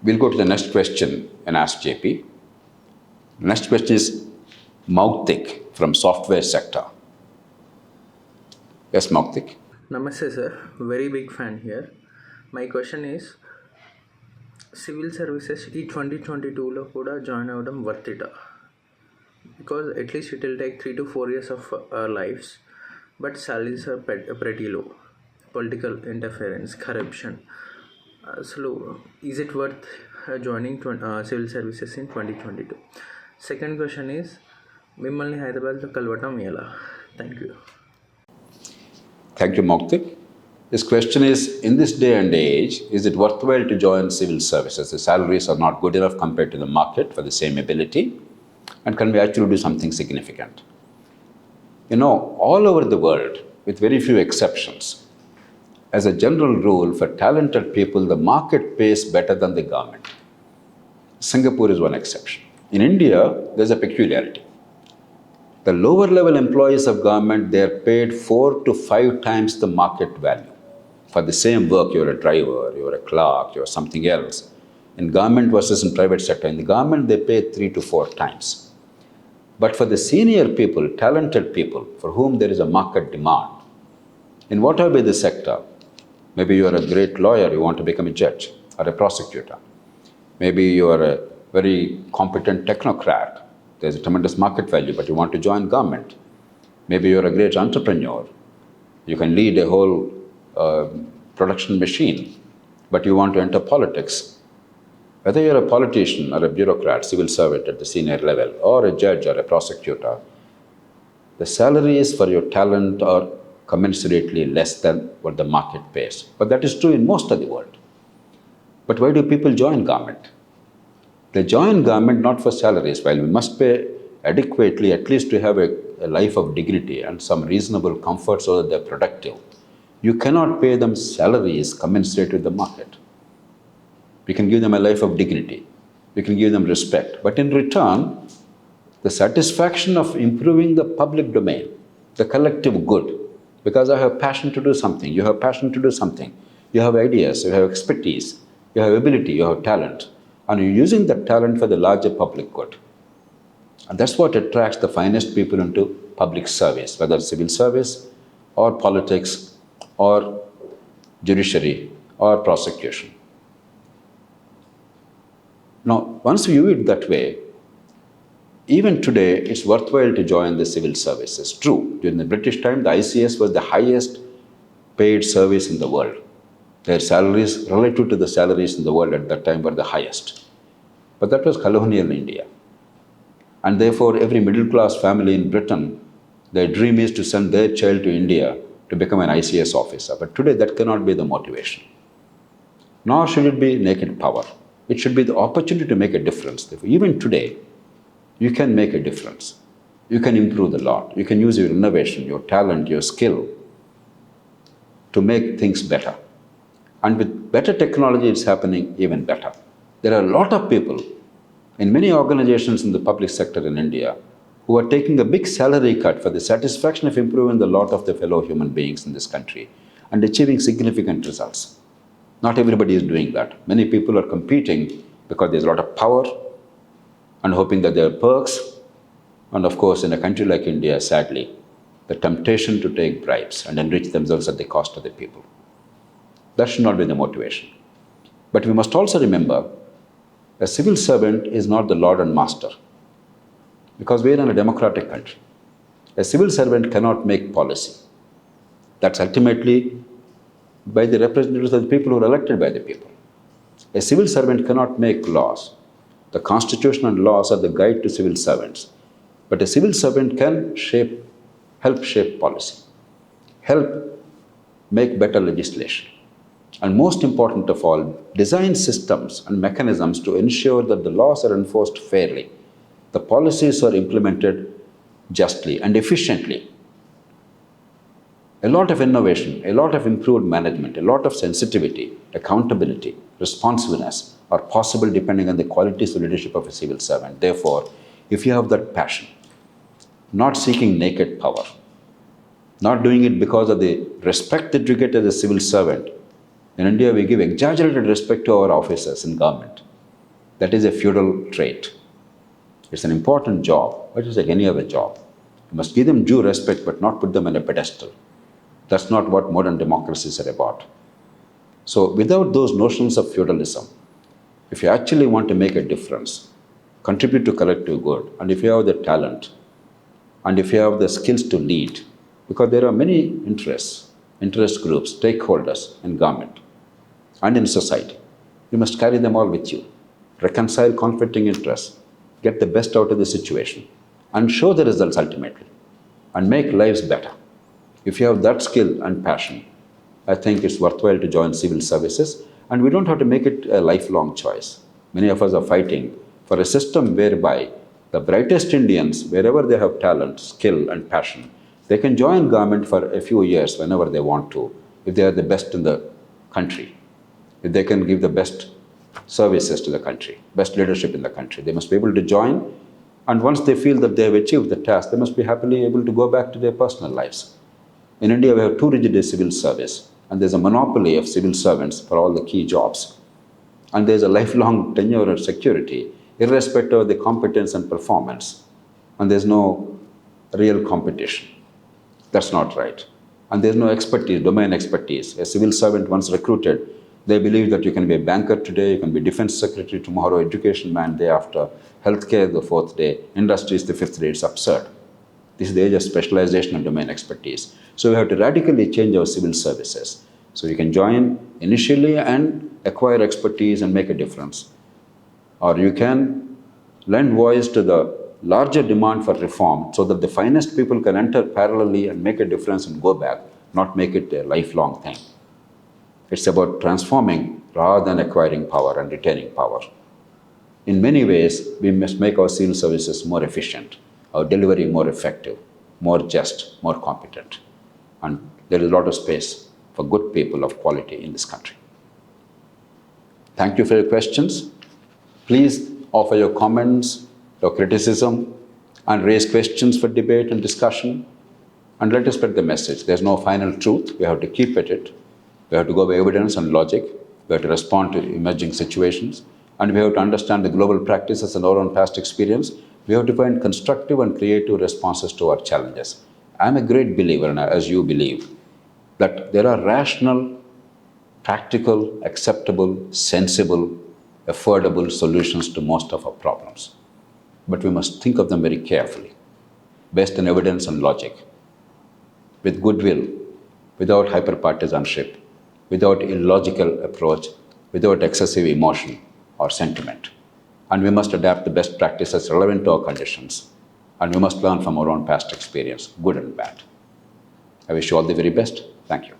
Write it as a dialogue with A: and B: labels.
A: We'll go to the next question and ask JP. Next question is Mautik from software sector. Yes, Mautik.
B: Namaste sir, very big fan here. My question is, civil services ఈ 2022లో కూడా join అవ్వడం worth it? Because at least it will take 3 to 4 years of our lives, but salaries are pretty low. Political interference, corruption. అసలు is it worth joining civil services in 2022? Second question is, మిమ్మల్ని హైదరాబాద్లో కలవటం ఎలా? Thank you.
A: Thank you, Mautik. This question is, in this day and age, is it worthwhile to join civil services? The salaries are not good enough compared to the market for the same ability. And can we actually do something significant? You know, all over the world, with very few exceptions, as a general rule, for talented people, the market pays better than the government. Singapore is one exception. In India, there's a peculiarity. The lower level employees of government, they are paid 4 to 5 times the market value. For the same work, you're a driver, you're a clerk, you're something else. In government versus in private sector, in the government they pay 3 to 4 times. But for the senior people, talented people, for whom there is a market demand, in whatever be the sector, maybe you are a great lawyer, you want to become a judge or a prosecutor. Maybe you are a very competent technocrat. There's a tremendous market value, but you want to join government. Maybe you're a great entrepreneur. You can lead a whole production machine, but you want to enter politics. Whether you're a politician or a bureaucrat, civil servant at the senior level, or a judge or a prosecutor, the salaries for your talent are commensurately less than what the market pays. But that is true in most of the world. But why do people join government? They join government not for salaries, while we must pay adequately, at least to have a life of dignity and some reasonable comfort so that they're productive. You cannot pay them salaries commensurate with the market. We can give them a life of dignity. We can give them respect. But in return, the satisfaction of improving the public domain, the collective good, because I have passion to do something, you have passion to do something, you have ideas, you have expertise, you have ability, you have talent, and you're using that talent for the larger public good. And that's what attracts the finest people into public service, whether civil service or politics or judiciary or prosecution. Now, once you view it that way, even today, it's worthwhile to join the civil services. True, during the British time, the ICS was the highest paid service in the world. Their salaries, relative to the salaries in the world at that time, were the highest. But that was colonial India. And therefore, every middle-class family in Britain, their dream is to send their child to India to become an ICS officer. But today, that cannot be the motivation. Nor should it be naked power. It should be the opportunity to make a difference. Therefore, even today, you can make a difference. You can improve the lot. You can use your innovation, your talent, your skill to make things better. And with better technology, it's happening even better. There are a lot of people in many organizations in the public sector in India who are taking a big salary cut for the satisfaction of improving the lot of their fellow human beings in this country and achieving significant results. Not everybody is doing that. Many people are competing because there's a lot of power and hoping that there are perks. And of course, in a country like India, sadly, the temptation to take bribes and enrich themselves at the cost of the people. That should not be the motivation. But we must also remember, a civil servant is not the lord and master, because we are in a democratic country. A civil servant cannot make policy. That's ultimately by the representatives of the people who are elected by the people. A civil servant cannot make laws. The Constitution and laws are the guide to civil servants. But a civil servant can help shape policy, help make better legislation. And most important of all, design systems and mechanisms to ensure that the laws are enforced fairly, the policies are implemented justly and efficiently. A lot of innovation, a lot of improved management, a lot of sensitivity, accountability, responsiveness are possible depending on the qualities of leadership of a civil servant. Therefore, if you have that passion, not seeking naked power, not doing it because of the respect that you get as a civil servant. In India, we give exaggerated respect to our officers in government. That is a feudal trait. It's an important job, but it's like any other job. You must give them due respect, but not put them on a pedestal. That's not what modern democracies are about. So without those notions of feudalism, if you actually want to make a difference, contribute to collective good, and if you have the talent, and if you have the skills to lead, because there are many interest groups, stakeholders in government and in society, you must carry them all with you. Reconcile conflicting interests, get the best out of the situation, and show the results ultimately, and make lives better. If you have that skill and passion, I think it's worthwhile to join civil services, and we don't have to make it a lifelong choice. Many of us are fighting for a system whereby the brightest Indians, wherever they have talent, skill, and passion, they can join government for a few years whenever they want to, if they are the best in the country, if they can give the best services to the country, best leadership in the country. They must be able to join, and once they feel that they have achieved the task, they must be happily able to go back to their personal lives. In India, we have too rigid a civil service, and there's a monopoly of civil servants for all the key jobs. And there's a lifelong tenure and security, irrespective of the competence and performance. And there's no real competition. That's not right. And there's no expertise, domain expertise. A civil servant once recruited, they believe that you can be a banker today, you can be defense secretary tomorrow, education man day after, healthcare the fourth day, industries the fifth day. It's absurd. This is the age of specialization and domain expertise. So we have to radically change our civil services. So you can join initially and acquire expertise and make a difference. Or you can lend voice to the larger demand for reform so that the finest people can enter parallelly and make a difference and go back, not make it a lifelong thing. It's about transforming rather than acquiring power and retaining power. In many ways, we must make our civil services more efficient, our delivery more effective, more just, more competent. And there is a lot of space for good people of quality in this country. Thank you for your questions. Please offer your comments, your criticism, and raise questions for debate and discussion. And let us spread the message. There's no final truth. We have to keep at it. We have to go by evidence and logic. We have to respond to emerging situations. And we have to understand the global practices and our own past experience. We have to find constructive and creative responses to our challenges. I'm a great believer, and as you believe, that there are rational, practical, acceptable, sensible, affordable solutions to most of our problems. But we must think of them very carefully, based on evidence and logic, with goodwill, without hyper-partisanship, without illogical approach, without excessive emotion or sentiment. And we must adapt the best practices relevant to our conditions. And we must learn from our own past experience, good and bad. I wish you all the very best. Thank you.